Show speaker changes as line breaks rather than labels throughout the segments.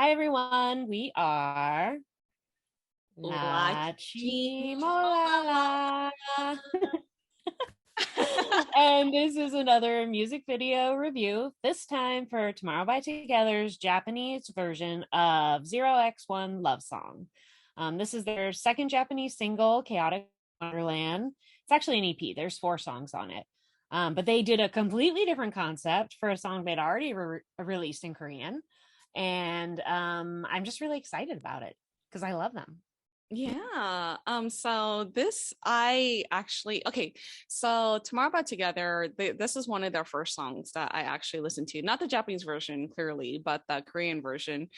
Hi everyone, we are
LaChiMoLaLa.
LaChiMoLaLa. And this is another music video review, this time for Tomorrow by Together's Japanese version of 0X1 Love Song. This is their second Japanese single, Chaotic Wonderland. It's actually an EP. There's 4 songs on it. But they did a completely different concept for a song they'd already released in Korean. And I'm just really excited about it because I love them.
Yeah. So this I actually so Tomorrow by Together, this is one of their first songs that I actually listened to. Not the Japanese version, clearly, but the Korean version.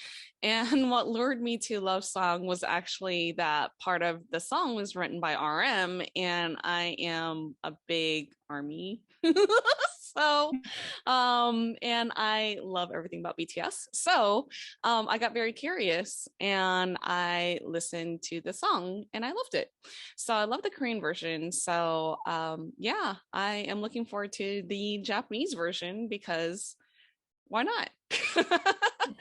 And what lured me to Love Song was actually that part of the song was written by RM, and I am a big ARMY. So and I love everything about BTS. So I got very curious and I listened to the song and I loved it. So I love the Korean version. So yeah, I am looking forward to the Japanese version because why not?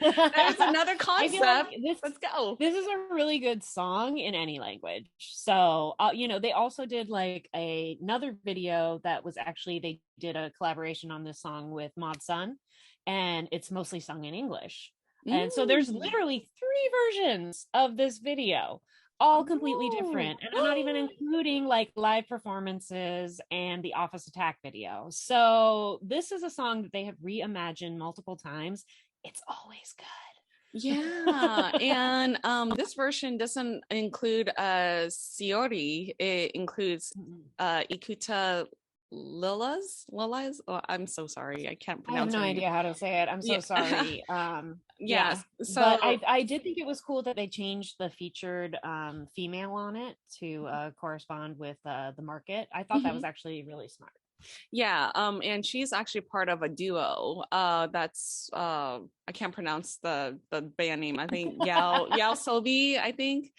There's another concept. Let's go.
This is a really good song in any language. So, they also did like another video that was actually, they did a collaboration on this song with Mod Sun, and it's mostly sung in English. And so there's literally 3 versions of this video, all completely different. And I'm not even including like live performances and the Office Attack video. So this is a song that they have reimagined multiple times. It's always good.
Yeah. And this version doesn't include Siori. It includes Ikuta Lilas. Oh, I'm so sorry. I can't pronounce
I have no idea how to say it. I'm so sorry.
Yes. So
but I did think it was cool that they changed the featured female on it to correspond with the market. I thought that was actually really smart.
Yeah, and she's actually part of a duo. That's I can't pronounce the band name. I think Yao Sobi, I think.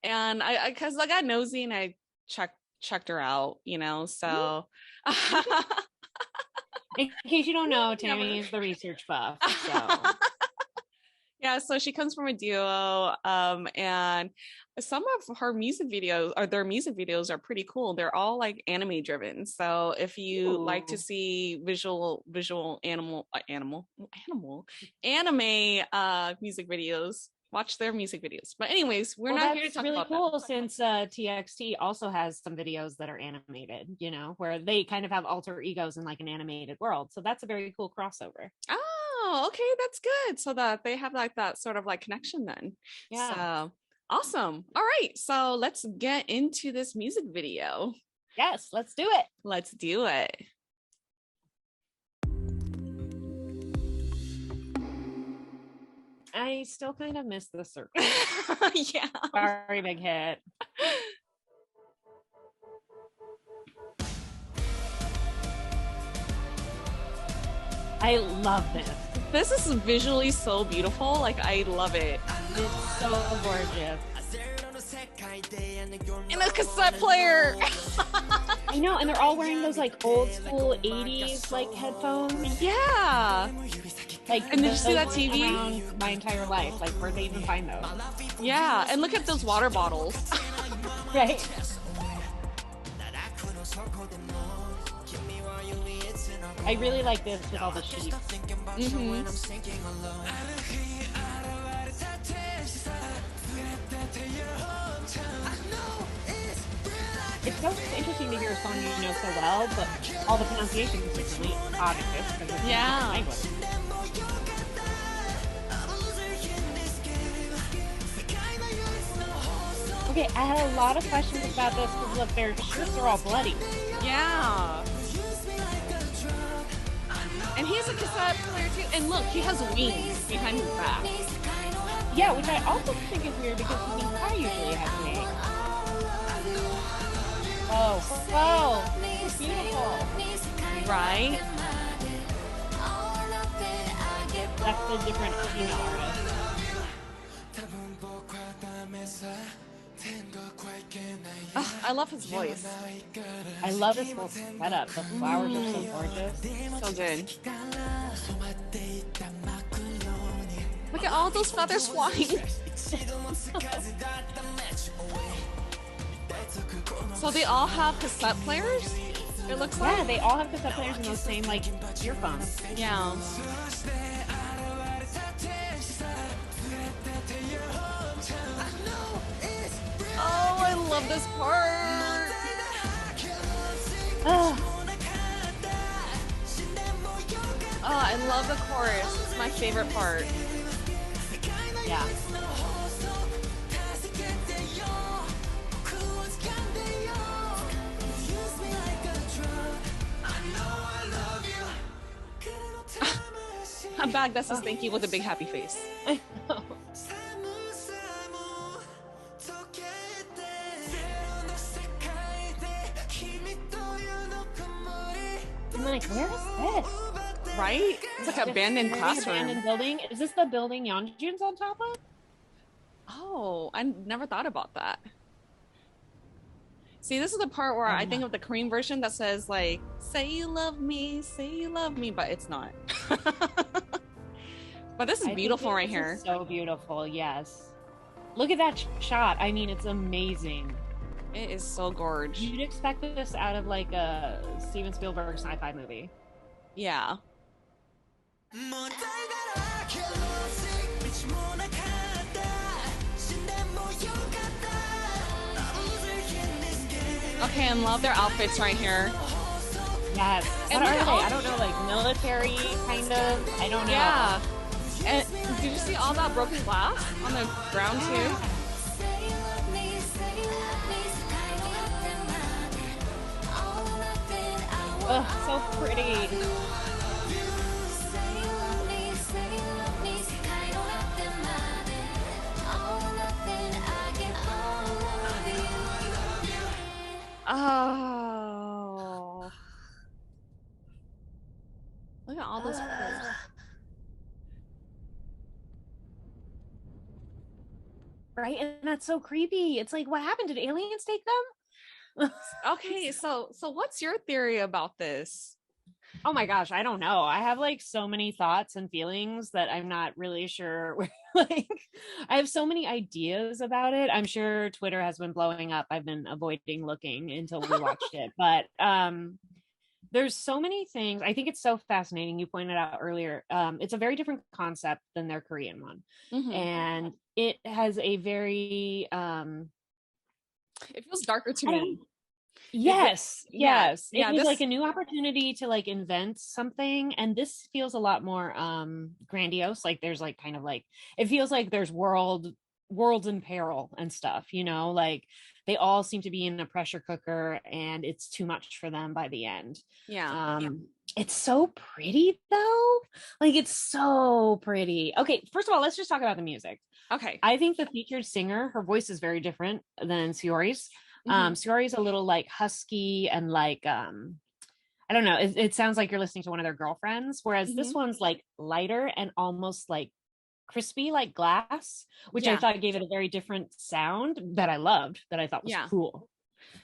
And I because I got nosy and I checked her out, so
in case you don't know, Tammy is the research buff. So
yeah, so she comes from a duo, and some of her music videos or their music videos are pretty cool. They're all like anime driven. So if you like to see visual anime music videos, watch their music videos. But anyways, we're not here to talk about that.
Really cool since TXT also has some videos that are animated, where they kind of have alter egos in like an animated world. So that's a very cool crossover.
Oh, okay, that's good. So that they have like that sort of like connection then.
Yeah.
So awesome. All right, so let's get into this music video.
Yes, let's do it.
Let's do it.
I still kind of miss the circle.
Yeah.
Sorry, big hit. I love this.
This is visually so beautiful. Like, I love it.
It's so gorgeous.
And a cassette player.
I know, and they're all wearing those like old school 80s like headphones.
Yeah.
Like,
and did you see that TV?
Around my entire life. Like, where'd they even find those?
Yeah, and look at those water bottles.
Right. I really like this with all the sheets. It's so interesting to hear a song you know so well, but all the pronunciation is differently obvious because it's
yeah.
Language. Okay, I had a lot of questions about this because look, their shirts are all bloody.
Yeah. And he's a cassette player too. And look, he has wings behind his back.
Yeah, which I also think is weird because guitar usually has wings. Oh, it's beautiful.
Right?
That's the different artist.
Oh, I love his voice.
I love his whole setup. The flowers are so gorgeous.
So good. Look at all those feathers flying. So they all have cassette players? It looks like.
Yeah, they all have cassette players and those same like earphones.
Yeah. Oh, I love this part. Oh, I love the chorus. It's my favorite part.
Yeah.
I'm back. That's his thank you with a big happy face.
I know. I'm like, where is this?
Right? It's like an abandoned classroom.
Abandoned building. Is this the building Yeonjun's on top of?
Oh, I never thought about that. See, this is the part where I think of the Korean version that says like, say you love me, but it's not. But this is beautiful right here.
So beautiful, yes. Look at that shot. I mean, it's amazing.
It is so gorgeous.
You'd expect this out of like a Steven Spielberg sci-fi movie.
Yeah. Okay, and love their outfits right here.
Yes. What are they? I don't know, like military kind of. I don't know.
Yeah. And did you see all that broken glass on the ground too?
Ugh, so pretty.
Oh. Look at all those colors.
Right? And that's so creepy. It's like, what happened? Did aliens take them?
Okay, so what's your theory about this?
Oh my gosh, I don't know. I have like so many thoughts and feelings that I'm not really sure where, like I have so many ideas about it. I'm sure Twitter has been blowing up. I've been avoiding looking until we watched it. But there's so many things. I think it's so fascinating. You pointed out earlier. It's a very different concept than their Korean one.
Mm-hmm.
And it has a very
it feels darker to me.
Yes. It was
this...
like a new opportunity to like invent something, and this feels a lot more grandiose. Like there's like kind of like it feels like there's worlds in peril and stuff, you know, like they all seem to be in a pressure cooker and it's too much for them by the end. It's so pretty though. Like it's so pretty. Okay, first of all, let's just talk about the music.
Okay.
I think the featured singer, her voice is very different than Seori's. Seori's a little like husky and like I don't know, it sounds like you're listening to one of their girlfriends, whereas this one's like lighter and almost like crispy like glass, which I thought gave it a very different sound that I loved, that I thought was cool.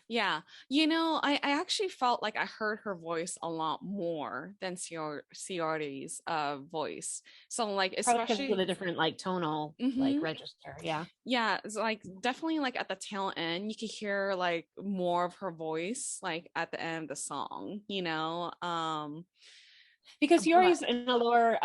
Yeah, you know, I actually felt like I heard her voice a lot more than Seori's voice. So like, especially
with a different like tonal like register.
Yeah, it's like definitely like at the tail end, you could hear like more of her voice, like at the end of the song, you know.
Because Yuri's in a lower,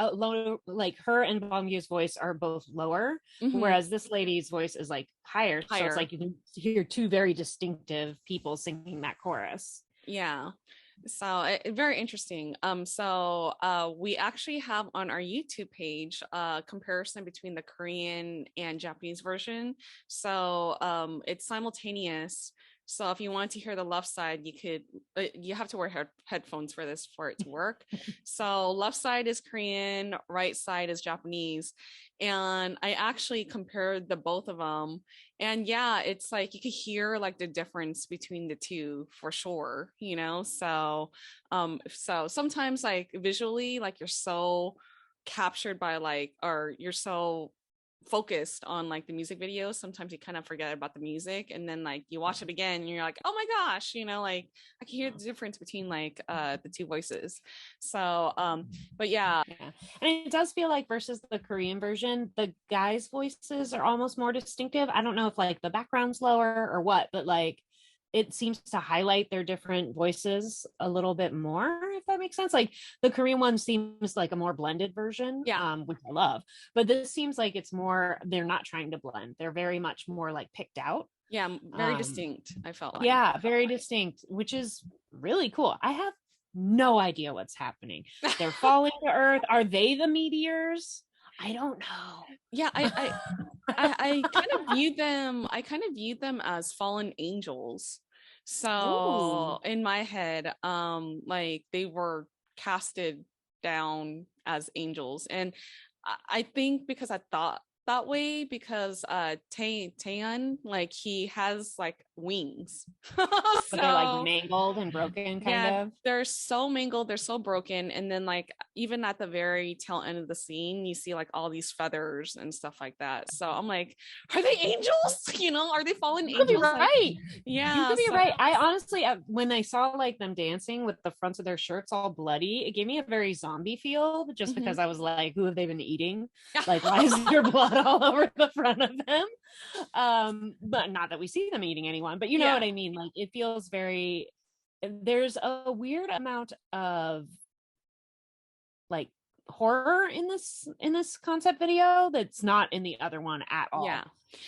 like her and Bongyo's voice are both lower, whereas this lady's voice is like higher. So it's like you can hear two very distinctive people singing that chorus.
Yeah. So very interesting. So we actually have on our YouTube page a comparison between the Korean and Japanese version. So it's simultaneous. So if you want to hear the left side, you have to wear headphones for this for it to work. So left side is Korean, right side is Japanese. And I actually compared the both of them. And yeah, it's like you could hear like the difference between the two for sure, you know? So so sometimes like visually, like you're so captured by like, or you're so focused on like the music videos, sometimes you kind of forget about the music, and then like you watch it again and you're like, oh my gosh, you know, like I can hear the difference between like the two voices. So but yeah.
And it does feel like versus the Korean version, the guys' voices are almost more distinctive. I don't know if like the background's lower or what, but like it seems to highlight their different voices a little bit more, if that makes sense. Like the Korean one seems like a more blended version, which I love. But this seems like it's more, they're not trying to blend. They're very much more like picked out.
Yeah, very distinct, I felt like.
Yeah, very distinct, which is really cool. I have no idea what's happening. They're falling to Earth. Are they the meteors? I don't know.
Yeah, I kind of viewed them as fallen angels. So in my head, like they were casted down as angels. And I think because I thought that way because Taeyeon, like he has like wings.
So, but they're like mangled and broken kind of.
They're so mangled, they're so broken. And then like even at the very tail end of the scene, you see like all these feathers and stuff like that. So I'm like, are they angels? You know, are they fallen angels?
You could be right.
Yeah,
you could be right. I honestly, when I saw like them dancing with the fronts of their shirts all bloody, it gave me a very zombie feel, just because I was like, who have they been eating? Like, why is there blood all over the front of them? But not that we see them eating anyone, but you know what I mean. Like it feels very, there's a weird amount of like horror in this concept video that's not in the other one at all.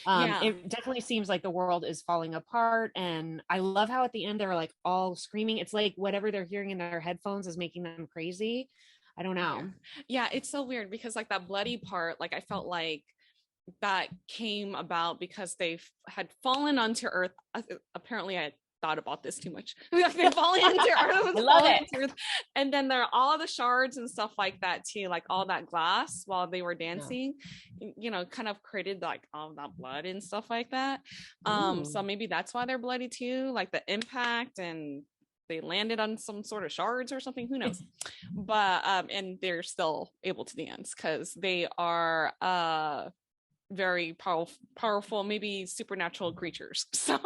It definitely seems like the world is falling apart, and I love how at the end they're like all screaming. It's like whatever they're hearing in their headphones is making them crazy. I don't know.
Yeah, it's so weird because like that bloody part, like I felt like that came about because they had fallen onto Earth. Apparently I thought about this too much. Like they fall into Earth.
I love it.
And then there are all the shards and stuff like that too, like all that glass while they were dancing, you know, kind of created like all that blood and stuff like that. So maybe that's why they're bloody too, like the impact, and they landed on some sort of shards or something, who knows. But and they're still able to dance because they are very powerful, maybe supernatural creatures. So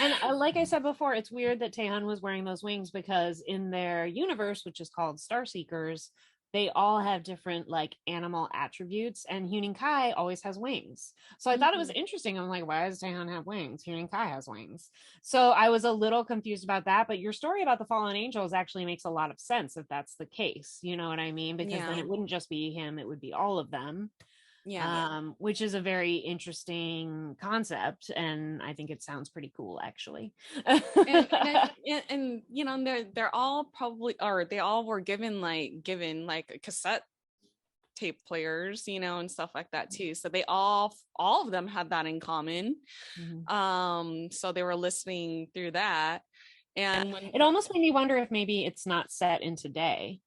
and like I said before, it's weird that Taehan was wearing those wings because in their universe, which is called Star Seekers, they all have different like animal attributes, and Huening Kai always has wings. So I thought it was interesting. I'm like, why does Taehan have wings? Huening Kai has wings. So I was a little confused about that, but your story about the fallen angels actually makes a lot of sense if that's the case. You know what I mean? Because then it wouldn't just be him, it would be all of them. Which is a very interesting concept, and I think it sounds pretty cool actually.
and you know, they're all probably, or they all were given like cassette tape players, you know, and stuff like that too. So they all of them had that in common. So they were listening through that, and
it almost made me wonder if maybe it's not set in today.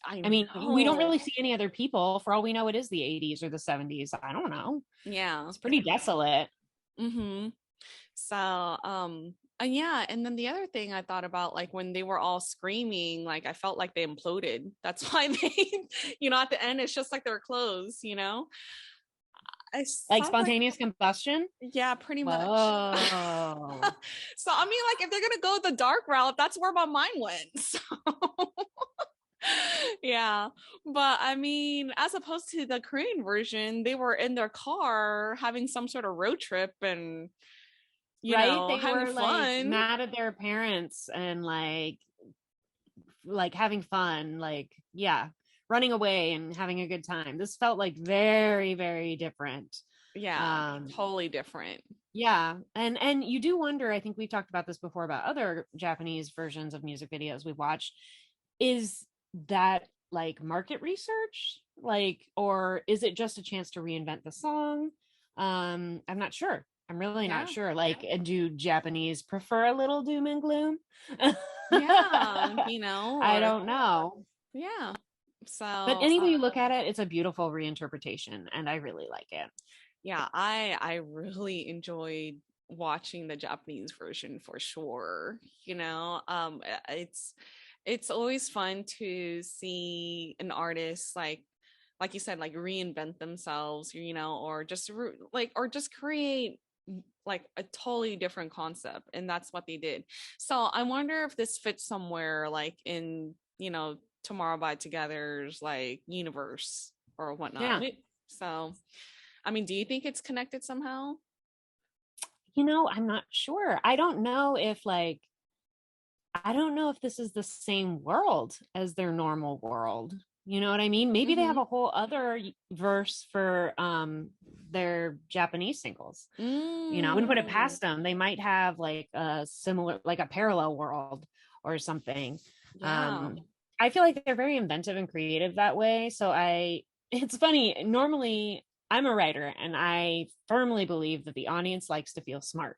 I mean, we don't really see any other people. For all we know, it is the 80s or the 70s. I don't know.
Yeah.
It's pretty desolate.
So, and then the other thing I thought about, like when they were all screaming, like I felt like they imploded. That's why they, you know, at the end, it's just like their clothes, you know?
Like spontaneous combustion?
Yeah, pretty much.
Oh.
So, I mean, like if they're going to go the dark route, that's where my mind went. So... yeah, but I mean, as opposed to the Korean version, they were in their car having some sort of road trip, and you know,
they
having
were
fun,
like mad at their parents and like having fun, like running away and having a good time. This felt like very, very different.
Totally different.
And you do wonder, I think we talked about this before about other Japanese versions of music videos we've watched, is that like market research, like, or is it just a chance to reinvent the song? I'm not sure. I'm really not sure. Like, do Japanese prefer a little doom and gloom?
You know,
I don't know.
So,
but anyway, you look at it, it's a beautiful reinterpretation, and I really like it.
I really enjoyed watching the Japanese version for sure. You know, it's always fun to see an artist like like you said, like reinvent themselves, you know, or just or just create like a totally different concept, and that's what they did. So I wonder if this fits somewhere like in, you know, Tomorrow by Together's like universe or whatnot.
Yeah.
So I mean, do you think it's connected somehow?
You know, I'm not sure. I don't know if this is the same world as their normal world. You know what I mean? Maybe they have a whole other verse for their Japanese singles. You know, I wouldn't put it past them. They might have like a similar, like a parallel world or something.
Yeah.
I feel like they're very inventive and creative that way. It's funny. Normally, I'm a writer and I firmly believe that the audience likes to feel smart.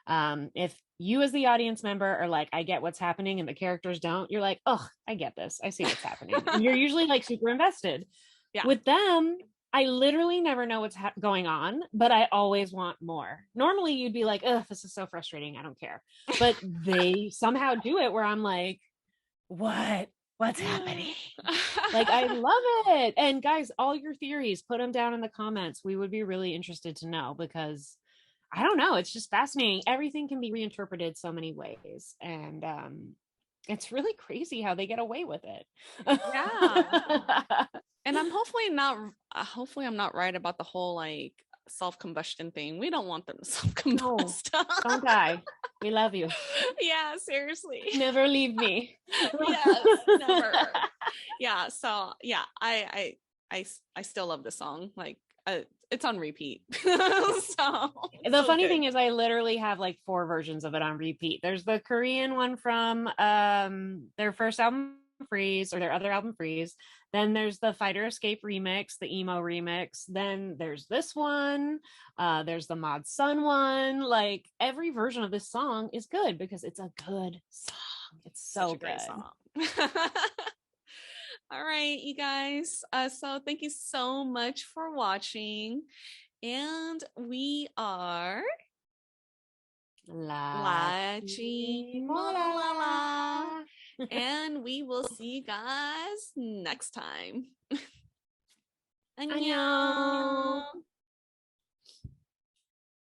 If you as the audience member are like, I get what's happening and the characters don't, you're like, oh, I get this. I see what's happening. And you're usually like super invested.
Yeah.
With them, I literally never know what's going on, but I always want more. Normally you'd be like, oh, this is so frustrating. I don't care. But they somehow do it where I'm like, what's happening? Like, I love it. And guys, all your theories, put them down in the comments. We would be really interested to know, because I don't know, it's just fascinating. Everything can be reinterpreted so many ways, and it's really crazy how they get away with it.
Yeah. And I'm hopefully I'm not right about the whole like self-combustion thing. We don't want them to self-combust.
No, don't die. We love you.
Yeah, seriously.
Never leave me.
Yes, never. Yeah, so yeah, I still love the song. Like it's on repeat. So
the funny thing is I literally have like 4 versions of it on repeat. There's the Korean one from their first album Freeze, or their other album Freeze. Then there's the Fighter Escape remix, the emo remix. Then there's this one. There's the Mod Sun one. Like, every version of this song is good because it's a good song. It's so good.
Great song. All right, you guys. So thank you so much for watching. And we are LaChiMoLaLa. And we will see you guys next time.
안녕.